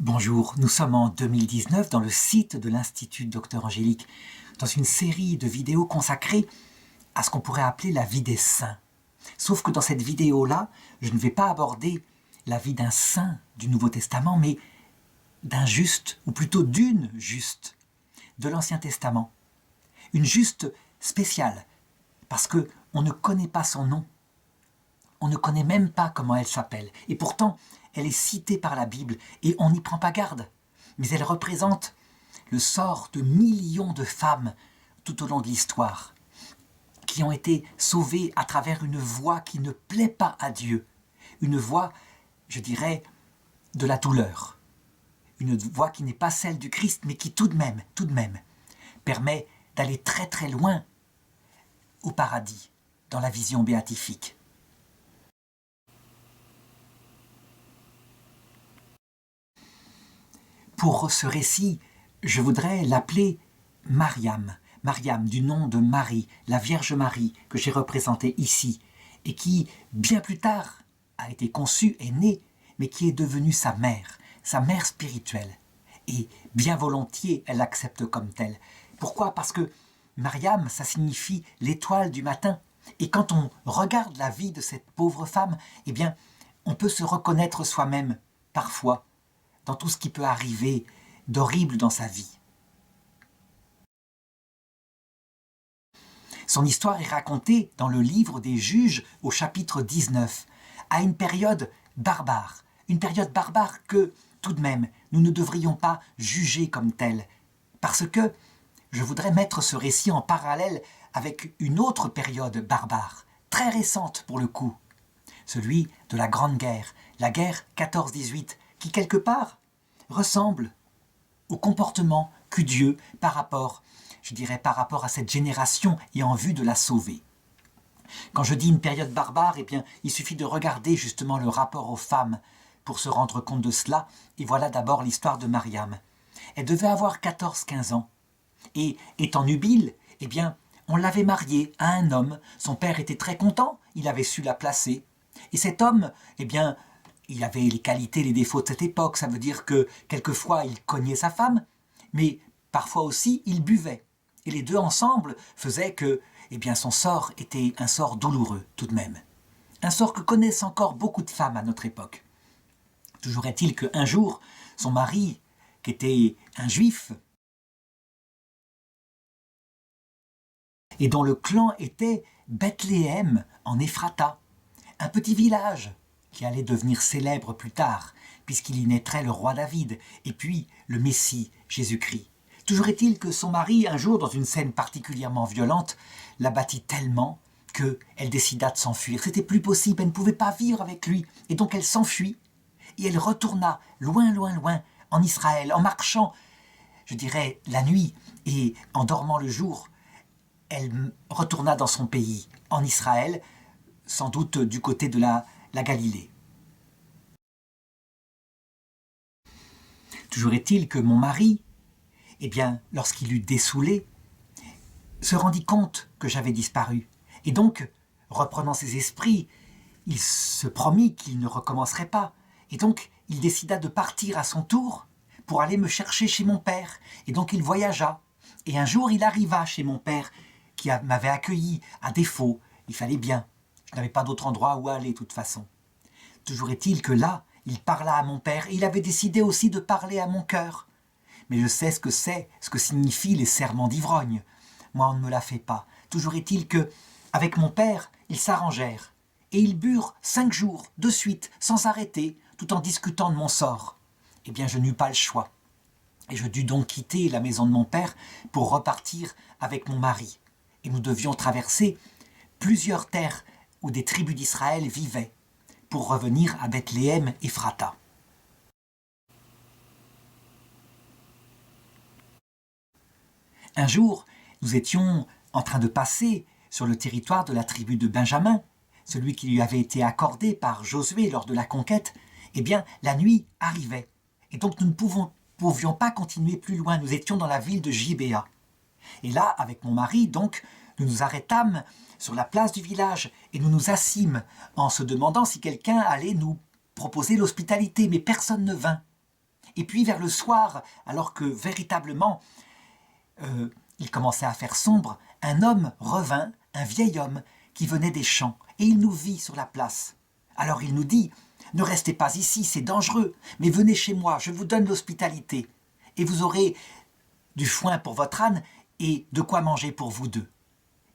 Bonjour, nous sommes en 2019 dans le site de l'Institut Docteur Angélique, dans une série de vidéos consacrées à ce qu'on pourrait appeler la vie des saints. Sauf que dans cette vidéo-là, je ne vais pas aborder la vie d'un saint du Nouveau Testament, mais d'un juste, ou plutôt d'une juste, de l'Ancien Testament. Une juste spéciale, parce qu'on ne connaît pas son nom. On ne connaît même pas comment elle s'appelle. Et pourtant, elle est citée par la Bible et on n'y prend pas garde. Mais elle représente le sort de millions de femmes tout au long de l'histoire, qui ont été sauvées à travers une voie qui ne plaît pas à Dieu. Une voie, je dirais, de la douleur. Une voie qui n'est pas celle du Christ, mais qui tout de même, permet d'aller très très loin au paradis, dans la vision béatifique. Pour ce récit, je voudrais l'appeler Mariam. Mariam, du nom de Marie, la Vierge Marie, que j'ai représentée ici, et qui, bien plus tard, a été conçue et née, mais qui est devenue sa mère spirituelle. Et bien volontiers, elle l'accepte comme telle. Pourquoi ? Parce que Mariam, ça signifie l'étoile du matin. Et quand on regarde la vie de cette pauvre femme, eh bien, on peut se reconnaître soi-même, parfois, dans tout ce qui peut arriver d'horrible dans sa vie. Son histoire est racontée dans le livre des Juges au chapitre 19, à une période barbare que, tout de même, nous ne devrions pas juger comme telle, parce que je voudrais mettre ce récit en parallèle avec une autre période barbare, très récente pour le coup, celui de la Grande Guerre, la guerre 14-18, qui quelque part ressemble au comportement qu'eut Dieu par rapport à cette génération et en vue de la sauver. Quand je dis une période barbare, eh bien, il suffit de regarder justement le rapport aux femmes pour se rendre compte de cela. Et voilà d'abord l'histoire de Mariam. Elle devait avoir 14-15 ans. Et étant nubile, eh bien, on l'avait mariée à un homme. Son père était très content, il avait su la placer. Et cet homme, eh bien, il avait les qualités, les défauts de cette époque. Ça veut dire que quelquefois il cognait sa femme, mais parfois aussi il buvait. Et les deux ensemble faisaient que, eh bien, son sort était un sort douloureux tout de même. Un sort que connaissent encore beaucoup de femmes à notre époque. Toujours est-il qu'un jour, son mari, qui était un juif, et dont le clan était Bethléem en Éphrata, un petit village qui allait devenir célèbre plus tard, puisqu'il y naîtrait le roi David, et puis le Messie, Jésus-Christ. Toujours est-il que son mari, un jour, dans une scène particulièrement violente, la battit tellement qu'elle décida de s'enfuir. C'était plus possible, elle ne pouvait pas vivre avec lui, et donc elle s'enfuit, et elle retourna loin, loin, loin, en Israël, en marchant, je dirais, la nuit, et en dormant le jour, elle retourna dans son pays, en Israël, sans doute du côté de la Galilée. Toujours est-il que mon mari, eh bien, lorsqu'il eut dessoulé, se rendit compte que j'avais disparu. Et donc, reprenant ses esprits, il se promit qu'il ne recommencerait pas. Et donc, il décida de partir à son tour pour aller me chercher chez mon père. Et donc, il voyagea. Et un jour, il arriva chez mon père, qui m'avait accueilli à défaut. Il fallait bien. Je n'avais pas d'autre endroit où aller, de toute façon. Toujours est-il que là, il parla à mon père, et il avait décidé aussi de parler à mon cœur. Mais je sais ce que signifient les serments d'ivrogne. Moi, on ne me l'a fait pas. Toujours est-il que, avec mon père, ils s'arrangèrent. Et ils burent 5 jours, de suite, sans s'arrêter, tout en discutant de mon sort. Eh bien, je n'eus pas le choix. Et je dus donc quitter la maison de mon père pour repartir avec mon mari. Et nous devions traverser plusieurs terres où des tribus d'Israël vivaient, pour revenir à Bethléem Éphrata. Un jour, nous étions en train de passer sur le territoire de la tribu de Benjamin, celui qui lui avait été accordé par Josué lors de la conquête. Eh bien, la nuit arrivait, et donc nous ne pouvions pas continuer plus loin. Nous étions dans la ville de Gibéa. Et là, avec mon mari, donc, nous nous arrêtâmes sur la place du village et nous nous assîmes en se demandant si quelqu'un allait nous proposer l'hospitalité, mais personne ne vint. Et puis vers le soir, alors que véritablement il commençait à faire sombre, un homme revint, un vieil homme qui venait des champs, et il nous vit sur la place. Alors il nous dit, ne restez pas ici, c'est dangereux, mais venez chez moi, je vous donne l'hospitalité, et vous aurez du foin pour votre âne et de quoi manger pour vous deux.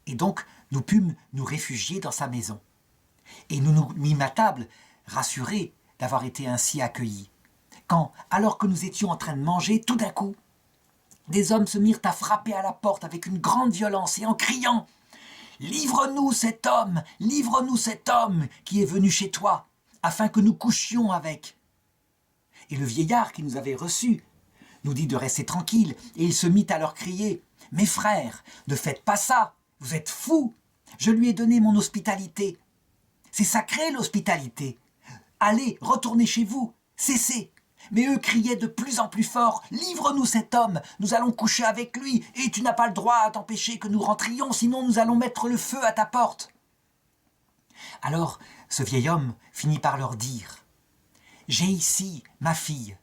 Et donc nous pûmes nous réfugier dans sa maison. Et nous nous mîmes à table, rassurés d'avoir été ainsi accueillis. Quand, alors que nous étions en train de manger, tout d'un coup, des hommes se mirent à frapper à la porte avec une grande violence et en criant « Livre-nous cet homme qui est venu chez toi, afin que nous couchions avec. » Et le vieillard qui nous avait reçus nous dit de rester tranquille, et il se mit à leur crier « Mes frères, ne faites pas ça, vous êtes fous, je lui ai donné mon hospitalité. C'est sacré l'hospitalité. Allez, retournez chez vous, cessez. » Mais eux criaient de plus en plus fort « Livre-nous cet homme, nous allons coucher avec lui, et tu n'as pas le droit à t'empêcher que nous rentrions, sinon nous allons mettre le feu à ta porte. » Alors ce vieil homme finit par leur dire « J'ai ici ma fille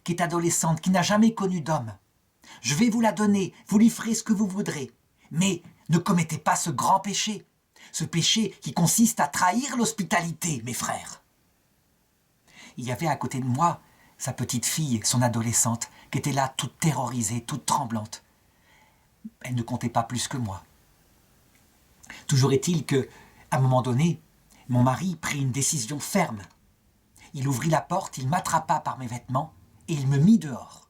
qui est adolescente, qui n'a jamais connu d'homme. Je vais vous la donner, vous lui ferez ce que vous voudrez, mais ne commettez pas ce grand péché, ce péché qui consiste à trahir l'hospitalité, mes frères. » Il y avait à côté de moi sa petite fille, son adolescente, qui était là toute terrorisée, toute tremblante. Elle ne comptait pas plus que moi. Toujours est-il que, à un moment donné, mon mari prit une décision ferme. Il ouvrit la porte, il m'attrapa par mes vêtements et il me mit dehors.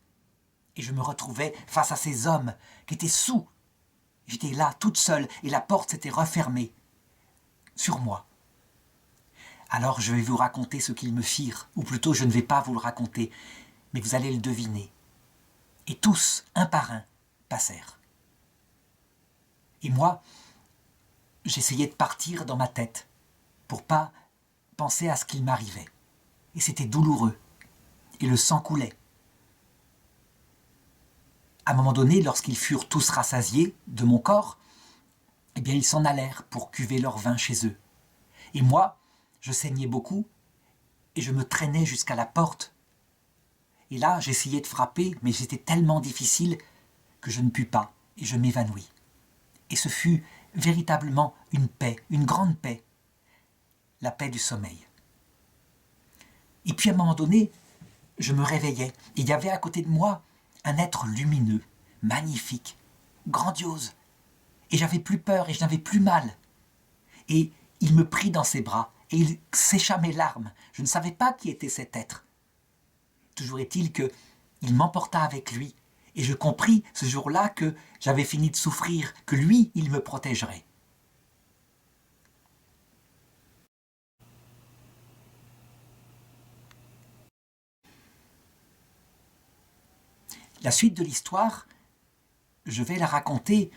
Et je me retrouvais face à ces hommes qui étaient saouls. J'étais là, toute seule, et la porte s'était refermée sur moi. Alors je vais vous raconter ce qu'ils me firent, ou plutôt je ne vais pas vous le raconter, mais vous allez le deviner. Et tous, un par un, passèrent. Et moi, j'essayais de partir dans ma tête, pour pas penser à ce qu'il m'arrivait. Et c'était douloureux, et le sang coulait. À un moment donné, lorsqu'ils furent tous rassasiés de mon corps, eh bien ils s'en allèrent pour cuver leur vin chez eux. Et moi, je saignais beaucoup, et je me traînais jusqu'à la porte. Et là, j'essayais de frapper, mais c'était tellement difficile que je ne pus pas, et je m'évanouis. Et ce fut véritablement une paix, une grande paix, la paix du sommeil. Et puis à un moment donné, je me réveillais, et il y avait à côté de moi un être lumineux, magnifique, grandiose. Et j'avais plus peur, et je n'avais plus mal. Et il me prit dans ses bras, et il sécha mes larmes. Je ne savais pas qui était cet être. Toujours est-il qu'il m'emporta avec lui, et je compris ce jour-là que j'avais fini de souffrir, que lui, il me protégerait. La suite de l'histoire, je vais la raconter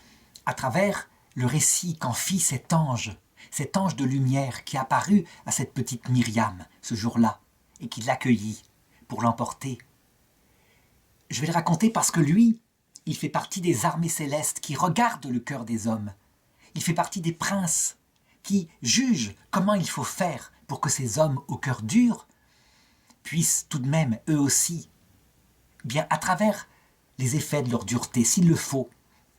à travers le récit qu'en fit cet ange de lumière qui apparut à cette petite Myriam ce jour-là et qui l'accueillit pour l'emporter. Je vais le raconter parce que lui, il fait partie des armées célestes qui regardent le cœur des hommes. Il fait partie des princes qui jugent comment il faut faire pour que ces hommes au cœur dur puissent tout de même, eux aussi, bien à travers les effets de leur dureté, s'il le faut,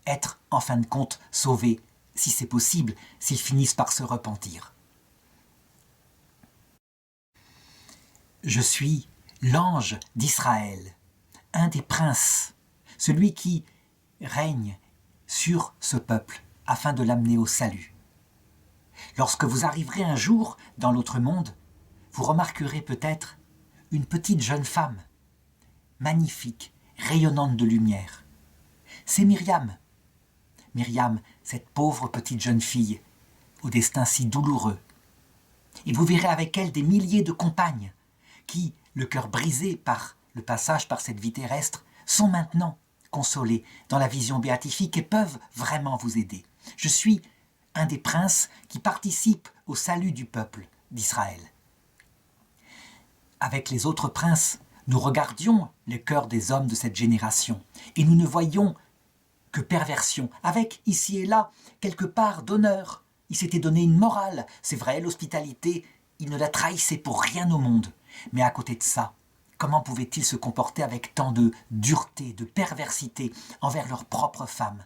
être en fin de compte sauvés, si c'est possible, s'ils finissent par se repentir. Je suis l'ange d'Israël, un des princes, celui qui règne sur ce peuple afin de l'amener au salut. Lorsque vous arriverez un jour dans l'autre monde, vous remarquerez peut-être une petite jeune femme, magnifique, rayonnante de lumière. C'est Myriam. Myriam, cette pauvre petite jeune fille, au destin si douloureux. Et vous verrez avec elle des milliers de compagnes qui, le cœur brisé par le passage par cette vie terrestre, sont maintenant consolées dans la vision béatifique et peuvent vraiment vous aider. Je suis un des princes qui participe au salut du peuple d'Israël. Avec les autres princes, nous regardions le cœur des hommes de cette génération et nous ne voyions que perversion, avec ici et là quelque part d'honneur. Il s'était donné une morale, c'est vrai, l'hospitalité, il ne la trahissait pour rien au monde. Mais à côté de ça, Comment pouvaient-ils se comporter avec tant de dureté, de perversité envers leurs propres femmes?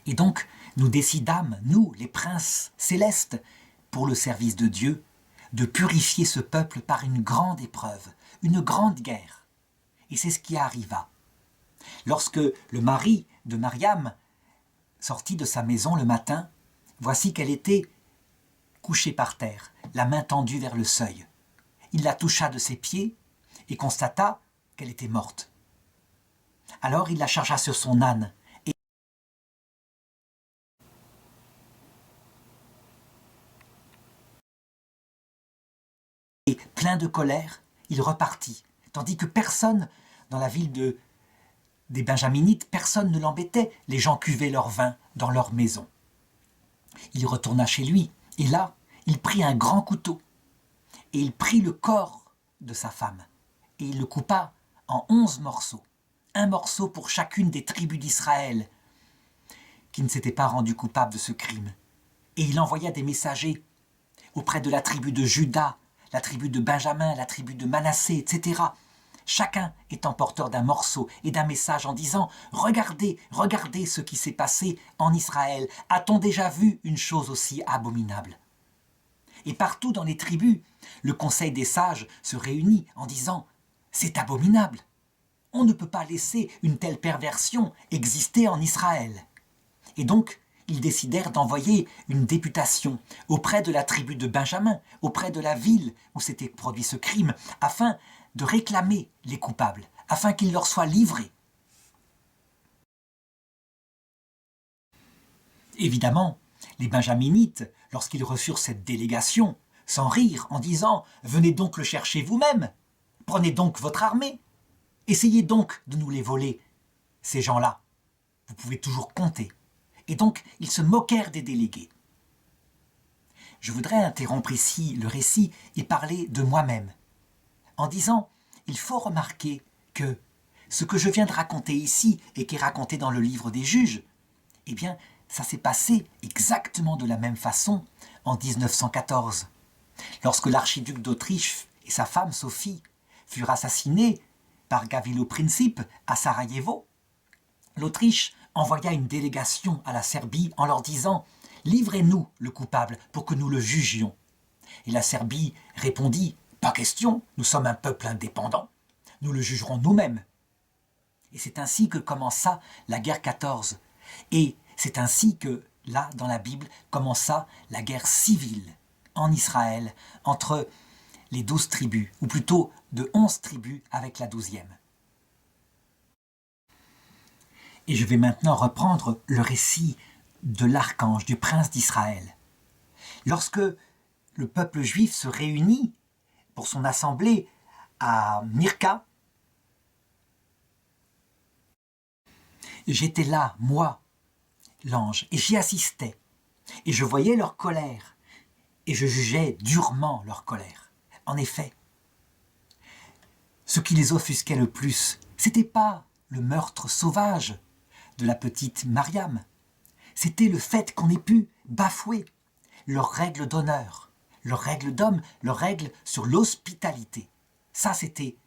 Et donc, nous décidâmes, nous, les princes célestes, pour le service de Dieu, de purifier ce peuple par une grande épreuve, une grande guerre. Et c'est ce qui arriva. Lorsque le mari de Mariam sortit de sa maison le matin, voici qu'elle était couchée par terre, la main tendue vers le seuil. Il la toucha de ses pieds et constata qu'elle était morte. Alors il la chargea sur son âne et, plein de colère, il repartit, tandis que personne dans la ville des Benjaminites, personne ne l'embêtait, les gens cuvaient leur vin dans leur maison. Il retourna chez lui, et là, il prit un grand couteau, et il prit le corps de sa femme, et il le coupa en 11 morceaux, un morceau pour chacune des tribus d'Israël, qui ne s'étaient pas rendues coupables de ce crime. Et il envoya des messagers auprès de la tribu de Juda, la tribu de Benjamin, la tribu de Manassé, etc., chacun étant porteur d'un morceau et d'un message en disant « Regardez, regardez ce qui s'est passé en Israël. A-t-on déjà vu une chose aussi abominable ?» Et partout dans les tribus, le conseil des sages se réunit en disant « C'est abominable. On ne peut pas laisser une telle perversion exister en Israël. » Et donc, ils décidèrent d'envoyer une députation auprès de la tribu de Benjamin, auprès de la ville où s'était produit ce crime, afin de réclamer les coupables, afin qu'ils leur soient livrés. Évidemment, les Benjaminites, lorsqu'ils reçurent cette délégation, s'en rirent en disant « Venez donc le chercher vous-même, prenez donc votre armée, essayez donc de nous les voler, ces gens-là, vous pouvez toujours compter. » Et donc, ils se moquèrent des délégués. Je voudrais interrompre ici le récit et parler de moi-même, en disant, il faut remarquer que ce que je viens de raconter ici et qui est raconté dans le livre des Juges, eh bien, ça s'est passé exactement de la même façon en 1914, lorsque l'archiduc d'Autriche et sa femme Sophie furent assassinés par Gavrilo Princip à Sarajevo. L'Autriche envoya une délégation à la Serbie en leur disant « Livrez-nous le coupable pour que nous le jugions ». Et la Serbie répondit « Pas question, nous sommes un peuple indépendant, nous le jugerons nous-mêmes ». Et c'est ainsi que commença la guerre 14. Et c'est ainsi que, là, dans la Bible, commença la guerre civile en Israël entre les 12 tribus, ou plutôt de 11 tribus avec la 12e. Et je vais maintenant reprendre le récit de l'archange, du prince d'Israël. Lorsque le peuple juif se réunit pour son assemblée à Mirka, j'étais là, moi, l'ange, et j'y assistais. Et je voyais leur colère, et je jugeais durement leur colère. En effet, ce qui les offusquait le plus, c'était pas le meurtre sauvage de la petite Mariam, c'était le fait qu'on ait pu bafouer leurs règles d'honneur, leurs règles d'homme, leurs règles sur l'hospitalité. Ça, c'était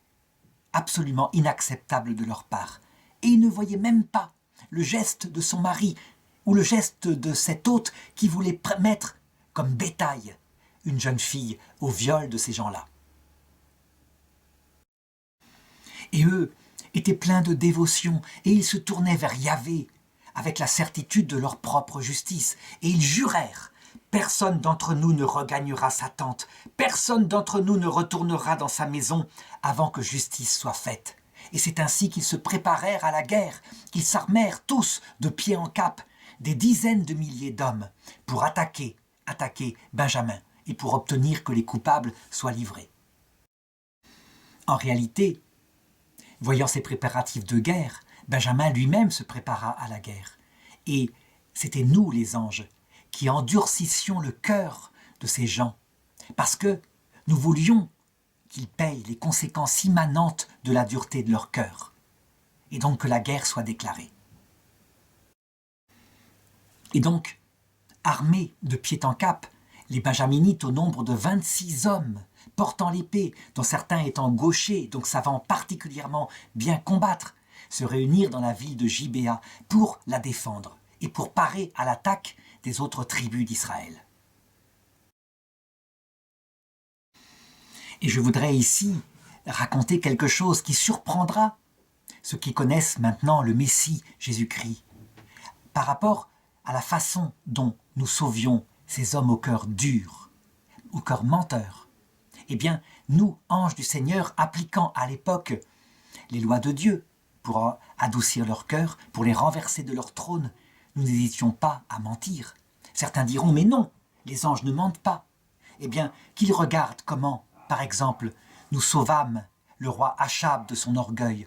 absolument inacceptable de leur part. Et ils ne voyaient même pas le geste de son mari ou le geste de cet hôte qui voulait mettre comme bétail une jeune fille au viol de ces gens-là. Et eux étaient pleins de dévotion et ils se tournaient vers Yahvé avec la certitude de leur propre justice. Et ils jurèrent « Personne d'entre nous ne regagnera sa tente, personne d'entre nous ne retournera dans sa maison avant que justice soit faite. » Et c'est ainsi qu'ils se préparèrent à la guerre, qu'ils s'armèrent tous de pied en cap, des dizaines de milliers d'hommes, pour attaquer Benjamin et pour obtenir que les coupables soient livrés. En réalité, voyant ces préparatifs de guerre, Benjamin lui-même se prépara à la guerre. Et c'était nous, les anges, qui endurcissions le cœur de ces gens, parce que nous voulions qu'ils payent les conséquences immanentes de la dureté de leur cœur, et donc que la guerre soit déclarée. Et donc, armés de pied en cap, Les benjaminites, au nombre de 26 hommes, portant l'épée, dont certains étant gauchers, donc savant particulièrement bien combattre, se réunirent dans la ville de Gibéa pour la défendre et pour parer à l'attaque des autres tribus d'Israël. Et je voudrais ici raconter quelque chose qui surprendra ceux qui connaissent maintenant le Messie Jésus-Christ, par rapport à la façon dont nous sauvions ces hommes au cœur dur, au cœur menteur. Eh bien, nous, anges du Seigneur, appliquant à l'époque les lois de Dieu pour adoucir leur cœur, pour les renverser de leur trône, nous n'hésitions pas à mentir. Certains diront, mais non, les anges ne mentent pas. Eh bien, qu'ils regardent comment, par exemple, nous sauvâmes le roi Achab de son orgueil,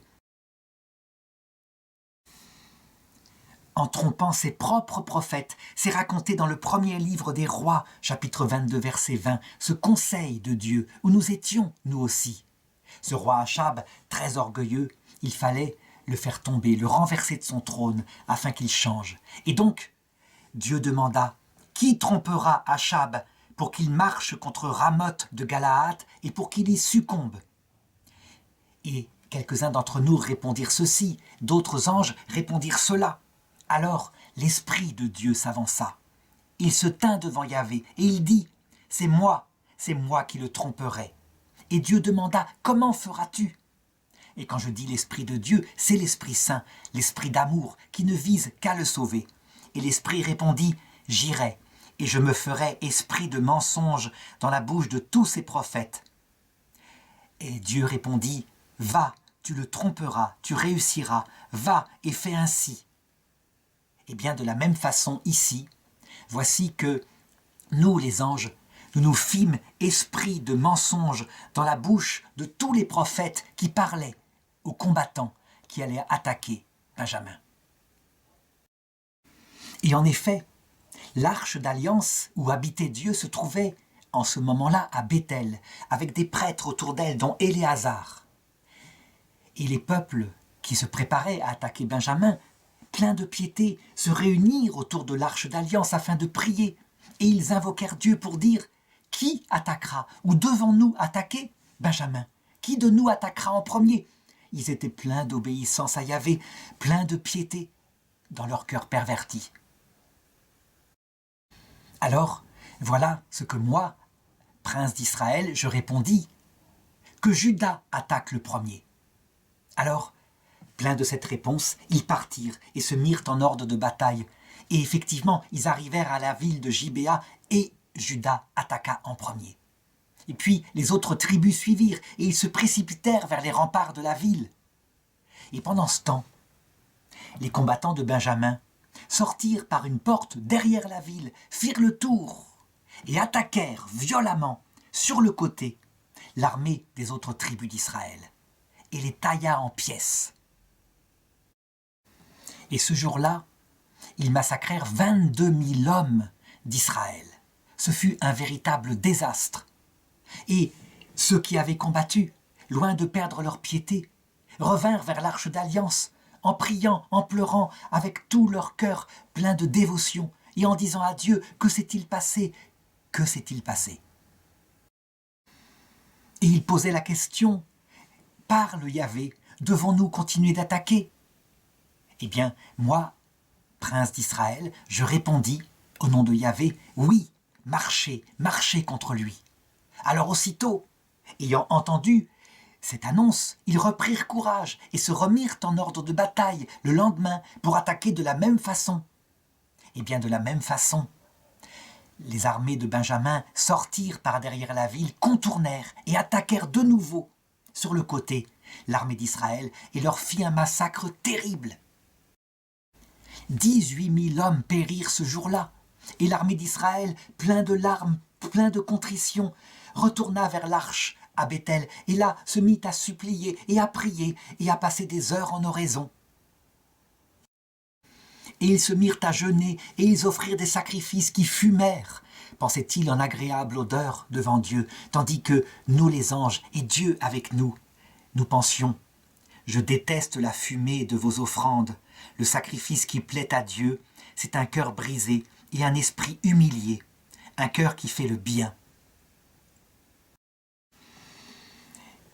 en trompant ses propres prophètes. C'est raconté dans le premier livre des rois, chapitre 22, verset 20, ce conseil de Dieu, où nous étions, nous aussi. Ce roi Achab, très orgueilleux, il fallait le faire tomber, le renverser de son trône, afin qu'il change. Et donc, Dieu demanda, qui trompera Achab pour qu'il marche contre Ramoth de Galaad et pour qu'il y succombe? Et quelques-uns d'entre nous répondirent ceci, d'autres anges répondirent cela. Alors l'Esprit de Dieu s'avança. Il se tint devant Yahvé et il dit, c'est moi qui le tromperai. Et Dieu demanda, comment feras-tu? Et quand je dis l'Esprit de Dieu, c'est l'Esprit Saint, l'Esprit d'amour, qui ne vise qu'à le sauver. Et l'Esprit répondit, j'irai, et je me ferai esprit de mensonge dans la bouche de tous ces prophètes. Et Dieu répondit, va, tu le tromperas, tu réussiras, va et fais ainsi. Et bien de la même façon ici, voici que nous les anges, nous nous fîmes esprit de mensonge dans la bouche de tous les prophètes qui parlaient aux combattants qui allaient attaquer Benjamin. Et en effet, l'arche d'alliance où habitait Dieu se trouvait en ce moment-là à Béthel, avec des prêtres autour d'elle, dont Éléazar. Et les peuples qui se préparaient à attaquer Benjamin, pleins de piété, se réunirent autour de l'arche d'alliance afin de prier. Et ils invoquèrent Dieu pour dire « Qui attaquera ou devons-nous attaquer Benjamin? Qui de nous attaquera en premier ?» Ils étaient pleins d'obéissance à Yahvé, pleins de piété dans leur cœur perverti. Alors, voilà ce que moi, prince d'Israël, je répondis, que Juda attaque le premier. Alors, pleins de cette réponse, ils partirent et se mirent en ordre de bataille. Et effectivement, ils arrivèrent à la ville de Gibéa et Juda attaqua en premier. Et puis, les autres tribus suivirent et ils se précipitèrent vers les remparts de la ville. Et pendant ce temps, les combattants de Benjamin sortirent par une porte derrière la ville, firent le tour et attaquèrent violemment sur le côté l'armée des autres tribus d'Israël et les tailla en pièces. Et ce jour-là, ils massacrèrent 22 000 hommes d'Israël. Ce fut un véritable désastre. Et ceux qui avaient combattu, loin de perdre leur piété, revinrent vers l'arche d'alliance, en priant, en pleurant, avec tout leur cœur plein de dévotion, et en disant à Dieu, que s'est-il passé? Que s'est-il passé? Et ils posaient la question, parle Yahvé, devons-nous continuer d'attaquer? Eh bien, moi, prince d'Israël, je répondis, au nom de Yahvé, oui, marchez, marchez contre lui. Alors aussitôt, ayant entendu cette annonce, ils reprirent courage et se remirent en ordre de bataille le lendemain pour attaquer de la même façon. Et bien de la même façon, les armées de Benjamin sortirent par derrière la ville, contournèrent et attaquèrent de nouveau sur le côté l'armée d'Israël et leur fit un massacre terrible. 18 000 hommes périrent ce jour-là et l'armée d'Israël, plein de larmes, plein de contrition, retourna vers l'arche à Béthel et là se mit à supplier et à prier et à passer des heures en oraison. Et ils se mirent à jeûner et ils offrirent des sacrifices qui fumèrent, pensait-il, en agréable odeur devant Dieu, tandis que nous les anges et Dieu avec nous, nous pensions « Je déteste la fumée de vos offrandes, le sacrifice qui plaît à Dieu, c'est un cœur brisé et un esprit humilié, un cœur qui fait le bien.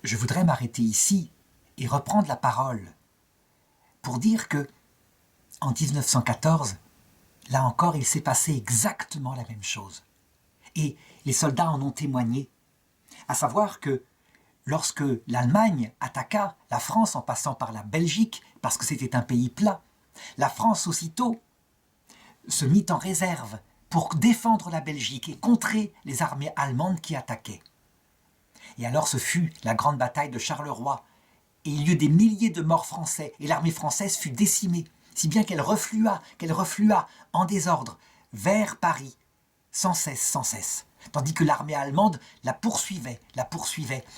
Je voudrais m'arrêter ici et reprendre la parole pour dire que en 1914, là encore, il s'est passé exactement la même chose. Et les soldats en ont témoigné, à savoir que lorsque l'Allemagne attaqua la France en passant par la Belgique, parce que c'était un pays plat, la France aussitôt se mit en réserve pour défendre la Belgique et contrer les armées allemandes qui attaquaient. Et alors ce fut la grande bataille de Charleroi, et il y eut des milliers de morts français, et l'armée française fut décimée, si bien qu'elle reflua en désordre vers Paris, sans cesse, tandis que l'armée allemande la poursuivait,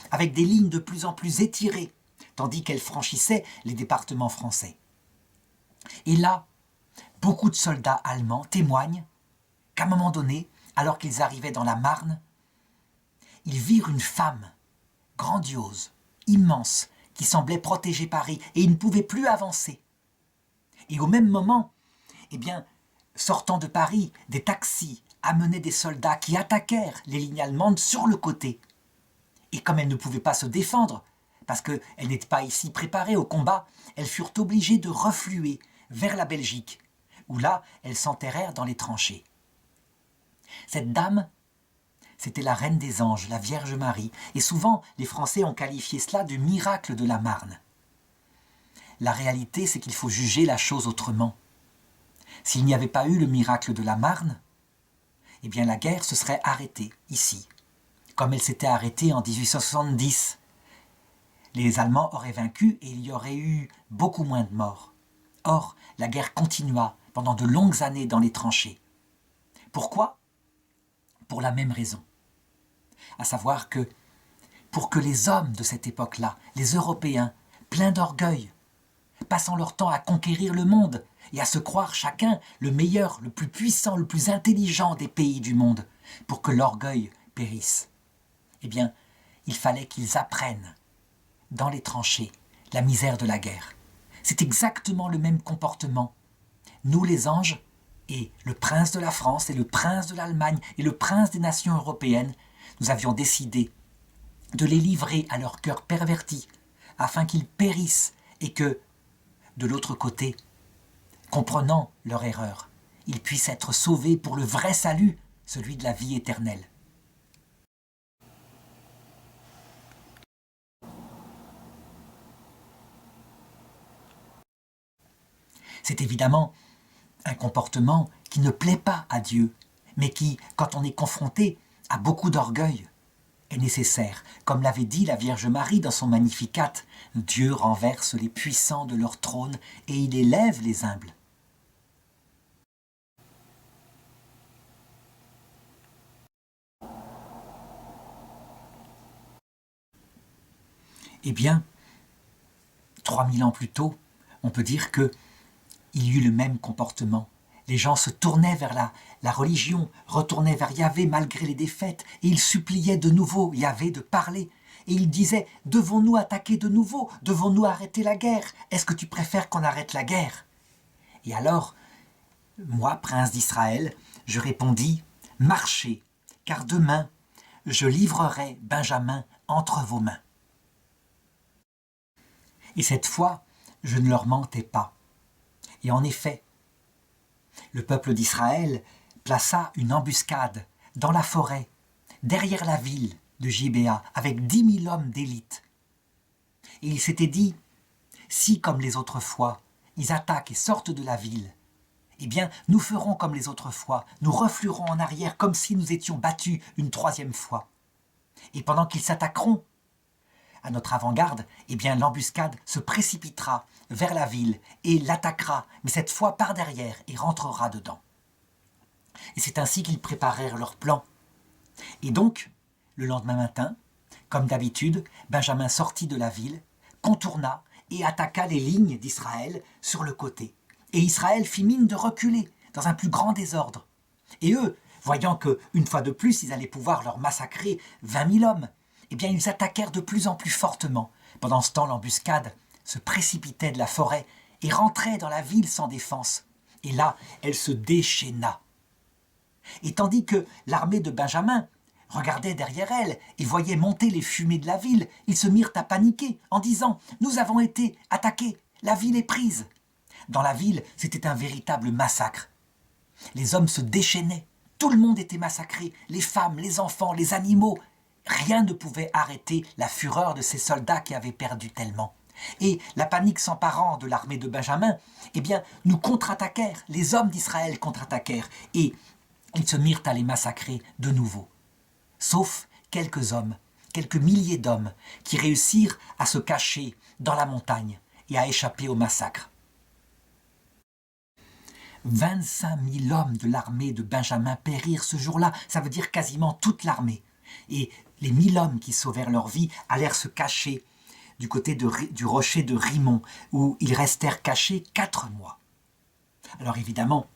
avec des lignes de plus en plus étirées, tandis qu'elle franchissait les départements français. Et là, beaucoup de soldats allemands témoignent qu'à un moment donné, alors qu'ils arrivaient dans la Marne, ils virent une femme grandiose, immense, qui semblait protéger Paris, et ils ne pouvaient plus avancer. Et au même moment, sortant de Paris, des taxis amenaient des soldats qui attaquèrent les lignes allemandes sur le côté. Et comme elles ne pouvaient pas se défendre, parce qu'elles n'étaient pas ici préparées au combat, elles furent obligées de refluer vers la Belgique, où là, elles s'enterrèrent dans les tranchées. Cette dame, c'était la Reine des Anges, la Vierge Marie, et souvent les Français ont qualifié cela du miracle de la Marne. La réalité, c'est qu'il faut juger la chose autrement. S'il n'y avait pas eu le miracle de la Marne, la guerre se serait arrêtée ici, comme elle s'était arrêtée en 1870. Les Allemands auraient vaincu et il y aurait eu beaucoup moins de morts. Or, la guerre continua pendant de longues années dans les tranchées. Pourquoi ? Pour la même raison. À savoir que, pour que les hommes de cette époque-là, les Européens, pleins d'orgueil, passant leur temps à conquérir le monde et à se croire chacun le meilleur, le plus puissant, le plus intelligent des pays du monde, pour que l'orgueil périsse, il fallait qu'ils apprennent, dans les tranchées, la misère de la guerre. C'est exactement le même comportement. Nous, les anges, et le prince de la France, et le prince de l'Allemagne, et le prince des nations européennes, nous avions décidé de les livrer à leur cœur perverti, afin qu'ils périssent, et que, de l'autre côté, comprenant leur erreur, ils puissent être sauvés pour le vrai salut, celui de la vie éternelle. C'est évidemment un comportement qui ne plaît pas à Dieu, mais qui, quand on est confronté à beaucoup d'orgueil, est nécessaire. Comme l'avait dit la Vierge Marie dans son Magnificat, Dieu renverse les puissants de leur trône et il élève les humbles. Eh bien, 3000 ans plus tôt, on peut dire qu'il y eut le même comportement. Les gens se tournaient vers la religion, retournaient vers Yahvé malgré les défaites, et ils suppliaient de nouveau Yahvé de parler. Et ils disaient « Devons-nous attaquer de nouveau? Devons-nous arrêter la guerre? Est-ce que tu préfères qu'on arrête la guerre ?» Et alors, moi, prince d'Israël, je répondis « Marchez, car demain, je livrerai Benjamin entre vos mains. » Et cette fois, je ne leur mentais pas. Et en effet, le peuple d'Israël plaça une embuscade dans la forêt, derrière la ville de Gibéa, avec 10 000 hommes d'élite. Et il s'était dit, si comme les autres fois, ils attaquent et sortent de la ville, nous ferons comme les autres fois, nous refluerons en arrière comme si nous étions battus une 3e fois. Et pendant qu'ils s'attaqueront à notre avant-garde, l'embuscade se précipitera vers la ville et l'attaquera, mais cette fois par derrière, et rentrera dedans. Et c'est ainsi qu'ils préparèrent leur plan. Et donc, le lendemain matin, comme d'habitude, Benjamin sortit de la ville, contourna et attaqua les lignes d'Israël sur le côté. Et Israël fit mine de reculer dans un plus grand désordre. Et eux, voyant qu'une fois de plus, ils allaient pouvoir leur massacrer 20 000 hommes, ils attaquèrent de plus en plus fortement. Pendant ce temps, l'embuscade se précipitait de la forêt et rentrait dans la ville sans défense. Et là, elle se déchaîna. Et tandis que l'armée de Benjamin regardait derrière elle et voyait monter les fumées de la ville, ils se mirent à paniquer en disant « Nous avons été attaqués, la ville est prise ». Dans la ville, c'était un véritable massacre. Les hommes se déchaînaient, tout le monde était massacré, les femmes, les enfants, les animaux. Rien ne pouvait arrêter la fureur de ces soldats qui avaient perdu tellement. Et la panique s'emparant de l'armée de Benjamin, eh bien, nous contre-attaquèrent, les hommes d'Israël contre-attaquèrent, et ils se mirent à les massacrer de nouveau. Sauf quelques hommes, quelques milliers d'hommes, qui réussirent à se cacher dans la montagne et à échapper au massacre. 25 000 hommes de l'armée de Benjamin périrent ce jour-là, ça veut dire quasiment toute l'armée. Et les 1000 hommes qui sauvèrent leur vie allèrent se cacher du côté du rocher de Rimon, où ils restèrent cachés 4 mois. Alors évidemment,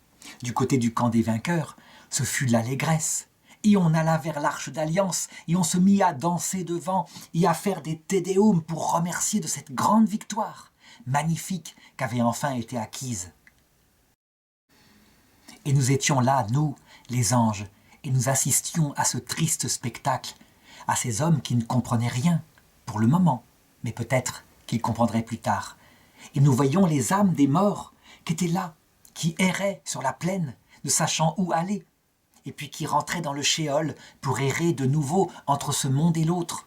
du côté du camp des vainqueurs, ce fut l'allégresse. Et on alla vers l'Arche d'Alliance, et on se mit à danser devant, et à faire des Te Deum pour remercier de cette grande victoire magnifique qu'avait enfin été acquise. Et nous étions là, nous, les anges, et nous assistions à ce triste spectacle, à ces hommes qui ne comprenaient rien, pour le moment, mais peut-être qu'ils comprendraient plus tard. Et nous voyions les âmes des morts qui étaient là, qui erraient sur la plaine, ne sachant où aller, et puis qui rentraient dans le shéol pour errer de nouveau entre ce monde et l'autre.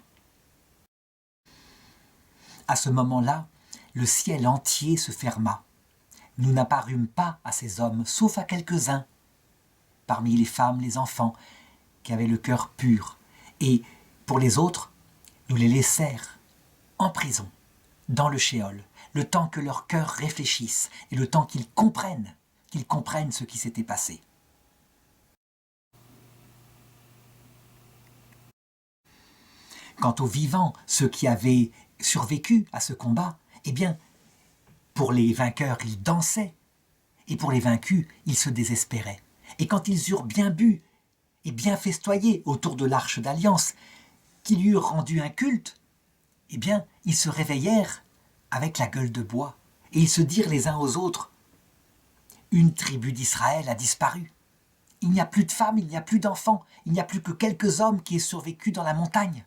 À ce moment-là, le ciel entier se ferma. Nous n'apparûmes pas à ces hommes, sauf à quelques-uns, parmi les femmes, les enfants, qui avaient le cœur pur. Et pour les autres, nous les laissèrent en prison, dans le shéol, le temps que leur cœur réfléchisse et le temps qu'ils comprennent ce qui s'était passé. Quant aux vivants, ceux qui avaient survécu à ce combat, eh bien, pour les vainqueurs, ils dansaient, et pour les vaincus, ils se désespéraient. Et quand ils eurent bien bu et bien festoyé autour de l'Arche d'Alliance, qui lui eurent rendu un culte, eh bien, ils se réveillèrent avec la gueule de bois, et ils se dirent les uns aux autres « Une tribu d'Israël a disparu. Il n'y a plus de femmes, il n'y a plus d'enfants, il n'y a plus que quelques hommes qui aient survécu dans la montagne. »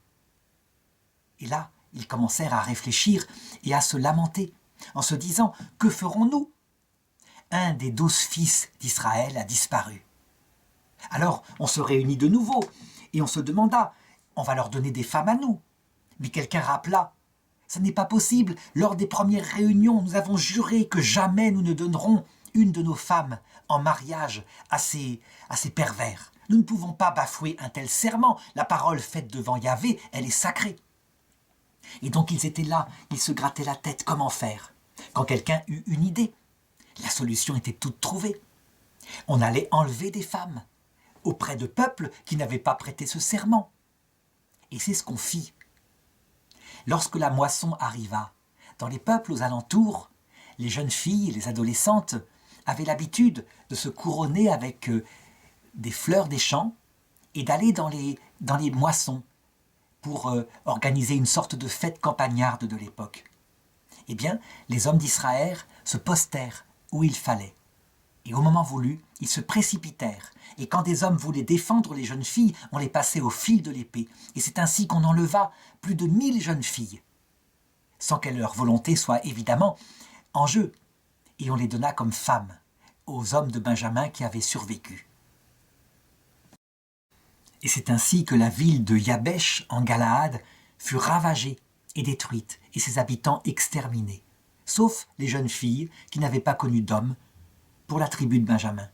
Et là, ils commencèrent à réfléchir et à se lamenter, en se disant « Que ferons-nous ? Un des 12 fils d'Israël a disparu. » Alors, on se réunit de nouveau, et on se demanda « On va leur donner des femmes à nous. » Mais quelqu'un rappela « Ce n'est pas possible, lors des premières réunions, nous avons juré que jamais nous ne donnerons une de nos femmes en mariage à ces pervers. Nous ne pouvons pas bafouer un tel serment, la parole faite devant Yahvé, elle est sacrée. » Et donc ils étaient là, ils se grattaient la tête, comment faire ? Quand quelqu'un eut une idée, la solution était toute trouvée. On allait enlever des femmes auprès de peuples qui n'avaient pas prêté ce serment. Et c'est ce qu'on fit. Lorsque la moisson arriva, dans les peuples aux alentours, les jeunes filles, les adolescentes, avaient l'habitude de se couronner avec des fleurs des champs et d'aller dans les moissons pour organiser une sorte de fête campagnarde de l'époque. Eh bien, les hommes d'Israël se postèrent où il fallait. Et au moment voulu, ils se précipitèrent. Et quand des hommes voulaient défendre les jeunes filles, on les passait au fil de l'épée. Et c'est ainsi qu'on enleva plus de 1000 jeunes filles, sans que leur volonté soit évidemment en jeu. Et on les donna comme femmes aux hommes de Benjamin qui avaient survécu. Et c'est ainsi que la ville de Yabesh en Galaad fut ravagée et détruite, et ses habitants exterminés, sauf les jeunes filles qui n'avaient pas connu d'hommes pour la tribu de Benjamin.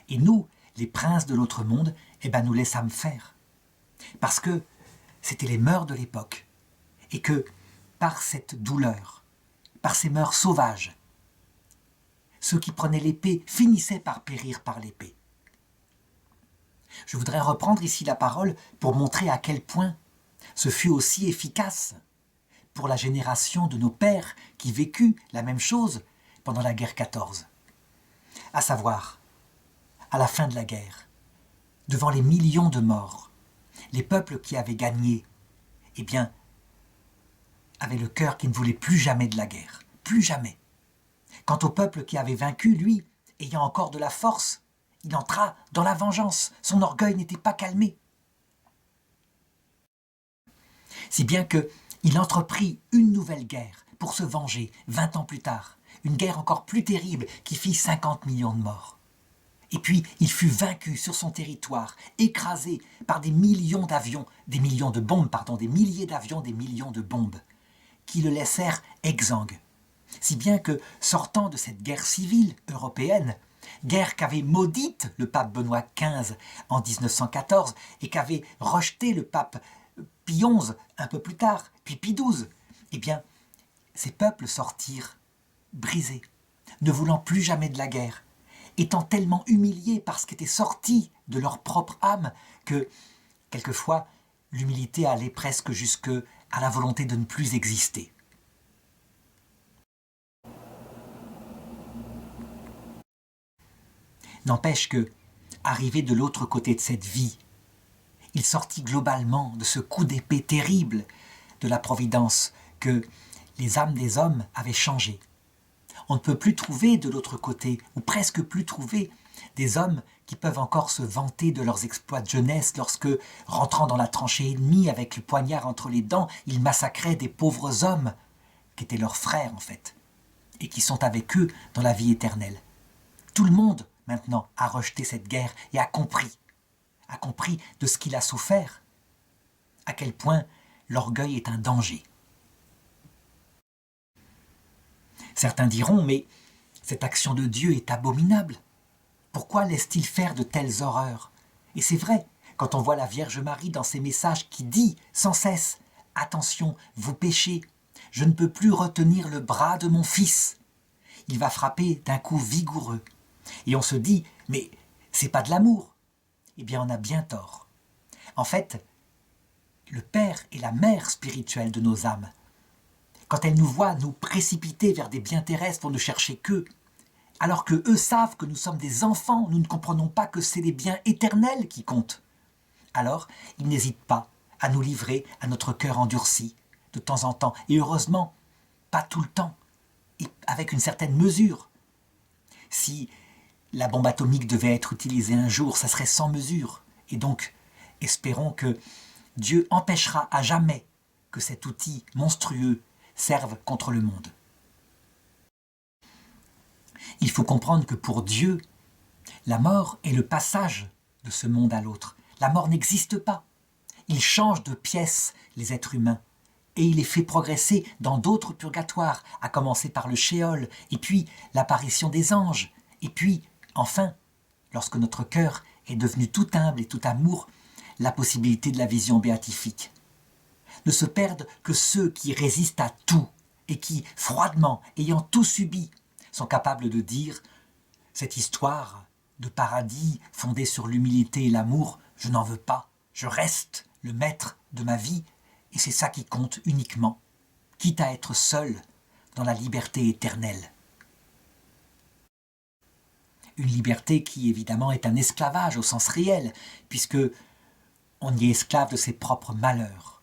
Et nous, les princes de l'autre monde, eh ben nous laissâmes faire. Parce que c'était les mœurs de l'époque, et que par cette douleur, par ces mœurs sauvages, ceux qui prenaient l'épée finissaient par périr par l'épée. Je voudrais reprendre ici la parole pour montrer à quel point ce fut aussi efficace pour la génération de nos pères qui vécut la même chose pendant la guerre 14. À savoir, à la fin de la guerre, devant les millions de morts, les peuples qui avaient gagné, eh bien, avaient le cœur qui ne voulait plus jamais de la guerre, plus jamais. Quant au peuple qui avait vaincu, lui, ayant encore de la force, il entra dans la vengeance. Son orgueil n'était pas calmé. Si bien qu'il entreprit une nouvelle guerre pour se venger 20 ans plus tard. Une guerre encore plus terrible qui fit 50 millions de morts. Et puis il fut vaincu sur son territoire, écrasé par des millions d'avions, des millions de bombes, pardon, des milliers d'avions, des millions de bombes, qui le laissèrent exsangue. Si bien que, sortant de cette guerre civile européenne, guerre qu'avait maudite le pape Benoît XV en 1914 et qu'avait rejeté le pape Pie XI un peu plus tard, puis Pie XII, eh bien, ces peuples sortirent brisés, ne voulant plus jamais de la guerre, étant tellement humiliés par ce qui était sorti de leur propre âme que, quelquefois, l'humilité allait presque jusque à la volonté de ne plus exister. N'empêche que, arrivé de l'autre côté de cette vie, il sortit globalement de ce coup d'épée terrible de la Providence que les âmes des hommes avaient changé. On ne peut plus trouver de l'autre côté, ou presque plus trouver, des hommes qui peuvent encore se vanter de leurs exploits de jeunesse lorsque, rentrant dans la tranchée ennemie avec le poignard entre les dents, ils massacraient des pauvres hommes, qui étaient leurs frères en fait, et qui sont avec eux dans la vie éternelle. Tout le monde, maintenant, a rejeté cette guerre et a compris de ce qu'il a souffert, à quel point l'orgueil est un danger. Certains diront, mais cette action de Dieu est abominable. Pourquoi laisse-t-il faire de telles horreurs? Et c'est vrai, quand on voit la Vierge Marie dans ses messages qui dit sans cesse « Attention, vous péchez, je ne peux plus retenir le bras de mon fils. Il va frapper d'un coup vigoureux. » Et on se dit « Mais c'est pas de l'amour. » Eh bien, on a bien tort. En fait, le Père est la mère spirituelle de nos âmes. Quand elle nous voit nous précipiter vers des biens terrestres pour ne chercher qu'eux, alors que eux savent que nous sommes des enfants, nous ne comprenons pas que c'est les biens éternels qui comptent. Alors, ils n'hésitent pas à nous livrer à notre cœur endurci, de temps en temps, et heureusement, pas tout le temps, et avec une certaine mesure. Si la bombe atomique devait être utilisée un jour, ça serait sans mesure, et donc, espérons que Dieu empêchera à jamais que cet outil monstrueux servent contre le monde. Il faut comprendre que pour Dieu, la mort est le passage de ce monde à l'autre. La mort n'existe pas. Il change de pièce les êtres humains et il les fait progresser dans d'autres purgatoires, à commencer par le Shéol, et puis l'apparition des anges, et puis, enfin, lorsque notre cœur est devenu tout humble et tout amour, la possibilité de la vision béatifique. Ne se perdent que ceux qui résistent à tout et qui, froidement, ayant tout subi, sont capables de dire « Cette histoire de paradis fondée sur l'humilité et l'amour, je n'en veux pas, je reste le maître de ma vie et c'est ça qui compte uniquement, quitte à être seul dans la liberté éternelle. » Une liberté qui, évidemment, est un esclavage au sens réel, puisque on y est esclave de ses propres malheurs.